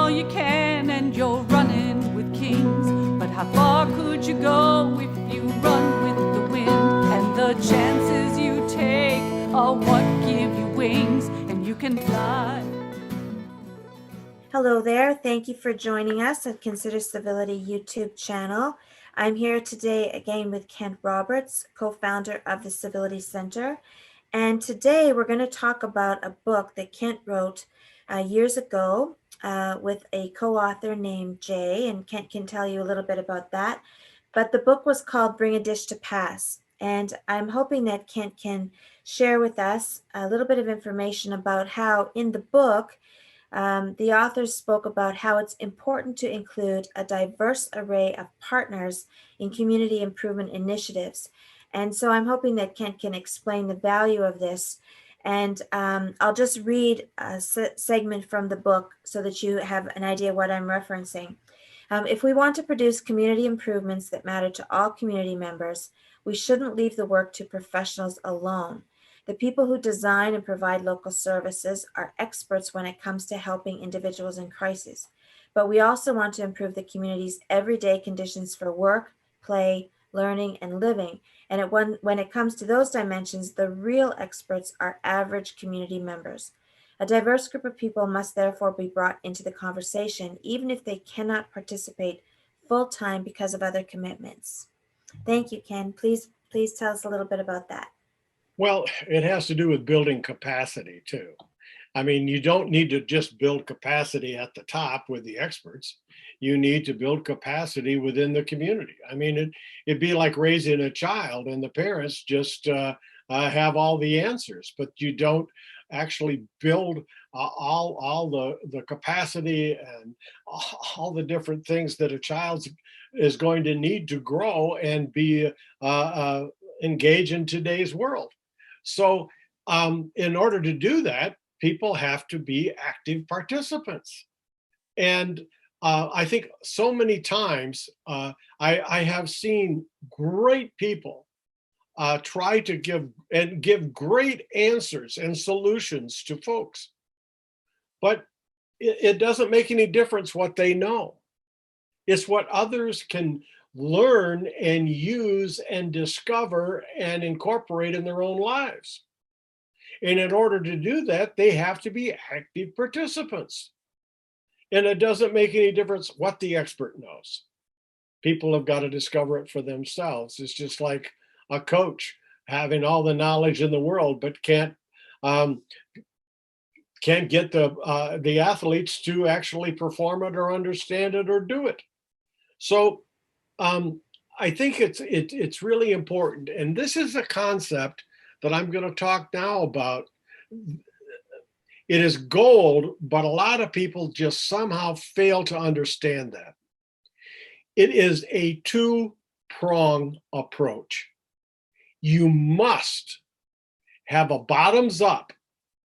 all you can and you're running with kings. But how far could you go if you run with the wind? And the chances you take are what give you wings, and you can fly. Hello there. Thank you for joining us at Consider Civility YouTube channel. I'm here today again with Kent Roberts, co-founder of the Civility Center. And today we're going to talk about a book that Kent wrote years ago with a co-author named Jay, and Kent can tell you a little bit about that. But the book was called Bring a Dish to Pass. And I'm hoping that Kent can share with us a little bit of information about how in the book, the authors spoke about how it's important to include a diverse array of partners in community improvement initiatives. And so I'm hoping that Kent can explain the value of this. And I'll just read a segment from the book so that you have an idea what I'm referencing. If we want to produce community improvements that matter to all community members, we shouldn't leave the work to professionals alone. The people who design and provide local services are experts when it comes to helping individuals in crisis. But we also want to improve the community's everyday conditions for work, play, learning, and living. And when it comes to those dimensions, the real experts are average community members. A diverse group of people must therefore be brought into the conversation, even if they cannot participate full-time because of other commitments. Thank you, Ken. Please tell us a little bit about that. Well, it has to do with building capacity too. I mean, you don't need to just build capacity at the top with the experts. You need to build capacity within the community. I mean, it'd be like raising a child and the parents just have all the answers, but you don't actually build all the capacity and all the different things that a child is going to need to grow and be engaged in today's world. So in order to do that, people have to be active participants. And I think so many times I have seen great people try to give great answers and solutions to folks. But it doesn't make any difference what they know. It's what others can learn and use and discover and incorporate in their own lives. And in order to do that, they have to be active participants. And it doesn't make any difference what the expert knows. People have got to discover it for themselves. It's just like a coach having all the knowledge in the world, but can't get the athletes to actually perform it or understand it or do it. So I think it's really important. And this is a concept that I'm going to talk now about. It is gold, but a lot of people just somehow fail to understand that. It is a two-prong approach. You must have a bottoms up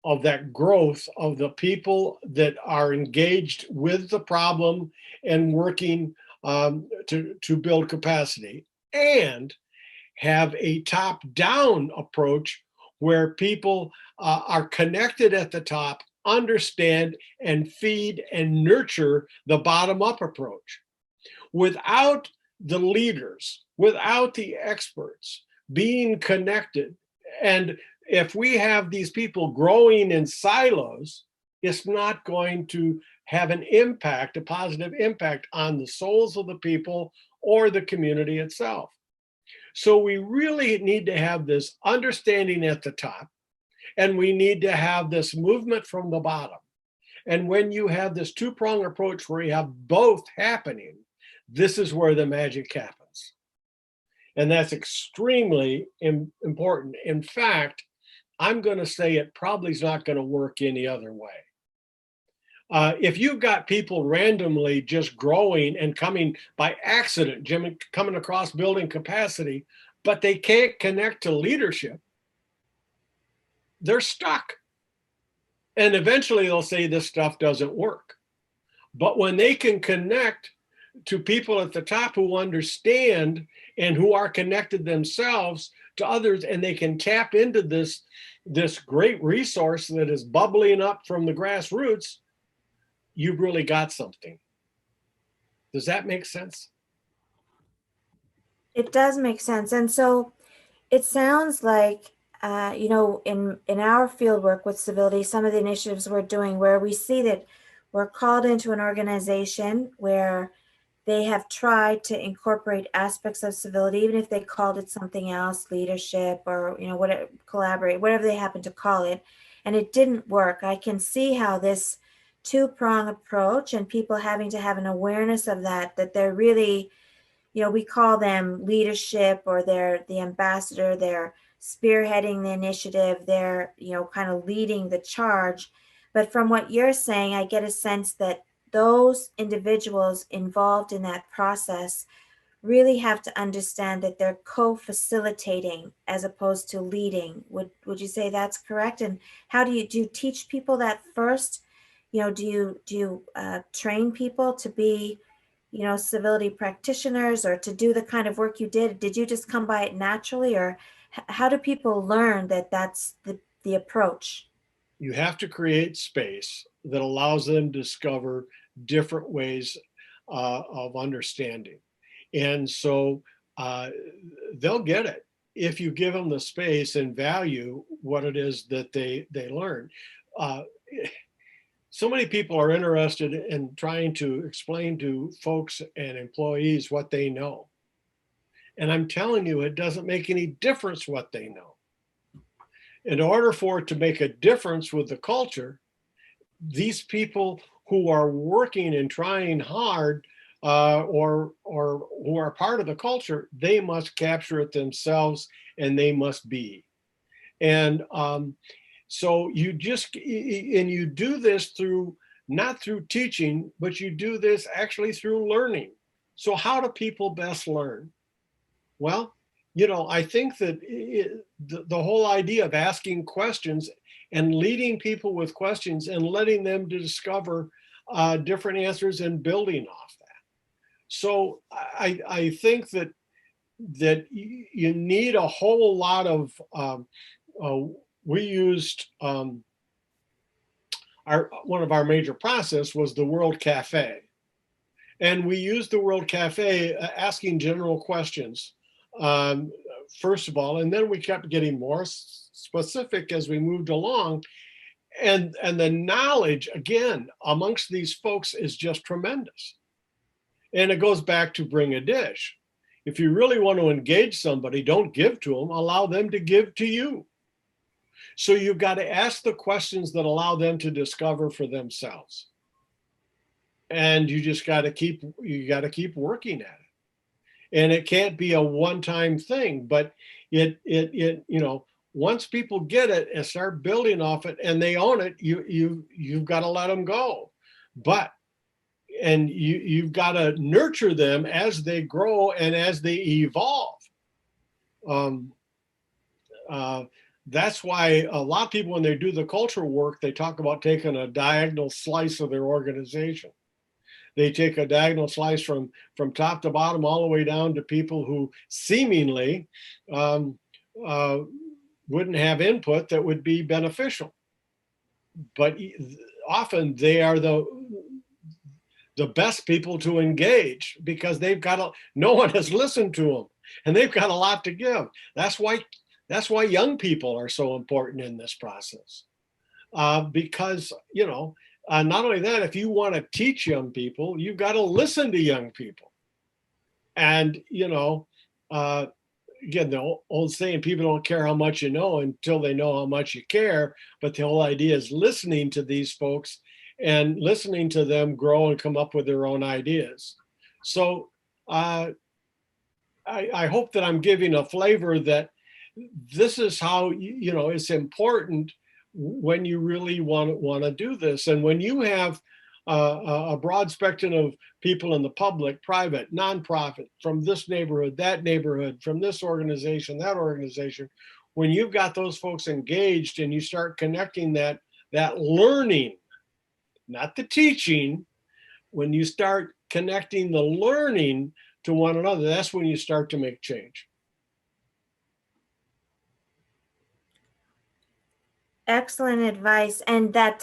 of that growth of the people that are engaged with the problem and working to build capacity, and have a top-down approach where people are connected at the top, understand and feed and nurture the bottom-up approach. Without the leaders, without the experts being connected, and if we have these people growing in silos, it's not going to have an impact, a positive impact on the souls of the people or the community itself. So we really need to have this understanding at the top, and we need to have this movement from the bottom. And when you have this two-pronged approach where you have both happening, this is where the magic happens. And that's extremely important. In fact, I'm going to say it probably is not going to work any other way. If you've got people randomly just growing and coming by accident, coming across building capacity, but they can't connect to leadership, they're stuck. And eventually they'll say this stuff doesn't work. But when they can connect to people at the top who understand and who are connected themselves to others, and they can tap into this great resource that is bubbling up from the grassroots, you've really got something. Does that make sense? It does make sense. And so it sounds like, in our field work with civility, some of the initiatives we're doing where we see that we're called into an organization where they have tried to incorporate aspects of civility, even if they called it something else, leadership or, whatever, collaborate, whatever they happen to call it, and it didn't work. I can see how this two-prong approach and people having to have an awareness of that they're really, we call them leadership, or they're the ambassador, they're spearheading the initiative, they're, kind of leading the charge. But from what you're saying, I get a sense that those individuals involved in that process really have to understand that they're co-facilitating as opposed to leading. Would you say that's correct? And how do you teach people that first? Do you train people to be, civility practitioners, or to do the kind of work you did? Did you just come by it naturally, or how do people learn that that's the approach? You have to create space that allows them to discover different ways of understanding. And so they'll get it if you give them the space and value what it is that they learn. So many people are interested in trying to explain to folks and employees what they know. And I'm telling you, it doesn't make any difference what they know. In order for it to make a difference with the culture, these people who are working and trying hard, or who are part of the culture, they must capture it themselves, and they must be. And so you do this not through teaching, but you do this actually through learning. So how do people best learn? Well, I think that the whole idea of asking questions and leading people with questions and letting them discover different answers and building off that. So I think that you need a whole lot of, we used, one of our major process was the World Cafe. And we used the World Cafe asking general questions, first of all, and then we kept getting more specific as we moved along. And the knowledge, again, amongst these folks is just tremendous. And it goes back to bring a dish. If you really want to engage somebody, don't give to them, allow them to give to you. So you've got to ask the questions that allow them to discover for themselves. And you just got to keep working at it. And it can't be a one-time thing, but once people get it and start building off it and they own it, you've got to let them go. And you've got to nurture them as they grow and as they evolve. That's why a lot of people, when they do the cultural work, they talk about taking a diagonal slice of their organization. They take a diagonal slice from top to bottom all the way down to people who seemingly wouldn't have input that would be beneficial. But often they are the best people to engage because no one has listened to them and they've got a lot to give. That's why young people are so important in this process. Because, not only that, if you want to teach young people, you've got to listen to young people. And, again, the old saying, people don't care how much you know until they know how much you care. But the whole idea is listening to these folks and listening to them grow and come up with their own ideas. So I hope that I'm giving a flavor that this is how, it's important when you really want to do this. And when you have a broad spectrum of people in the public, private, nonprofit, from this neighborhood, that neighborhood, from this organization, that organization, when you've got those folks engaged and you start connecting that learning, not the teaching, when you start connecting the learning to one another, that's when you start to make change. Excellent advice. And that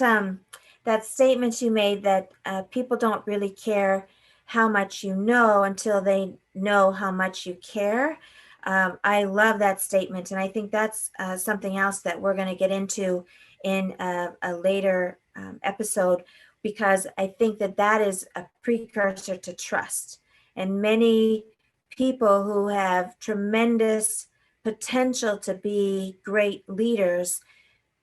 that statement you made that people don't really care how much you know until they know how much you care. I love that statement, and I think that's something else that we're going to get into in a later episode, because I think that that is a precursor to trust. And many people who have tremendous potential to be great leaders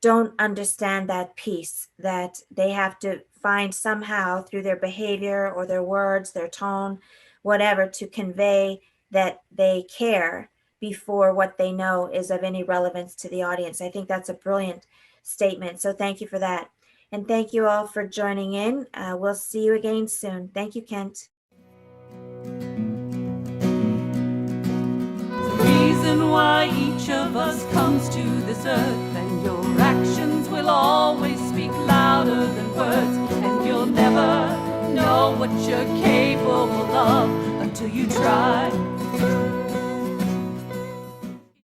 don't understand that piece, that they have to find somehow through their behavior or their words, their tone, whatever, to convey that they care before what they know is of any relevance to the audience. I think that's a brilliant statement. So thank you for that. And thank you all for joining in. We'll see you again soon. Thank you, Kent. Reason why each of us comes to this earth, and your actions will always speak louder than words, and you'll never know what you're capable of until you try.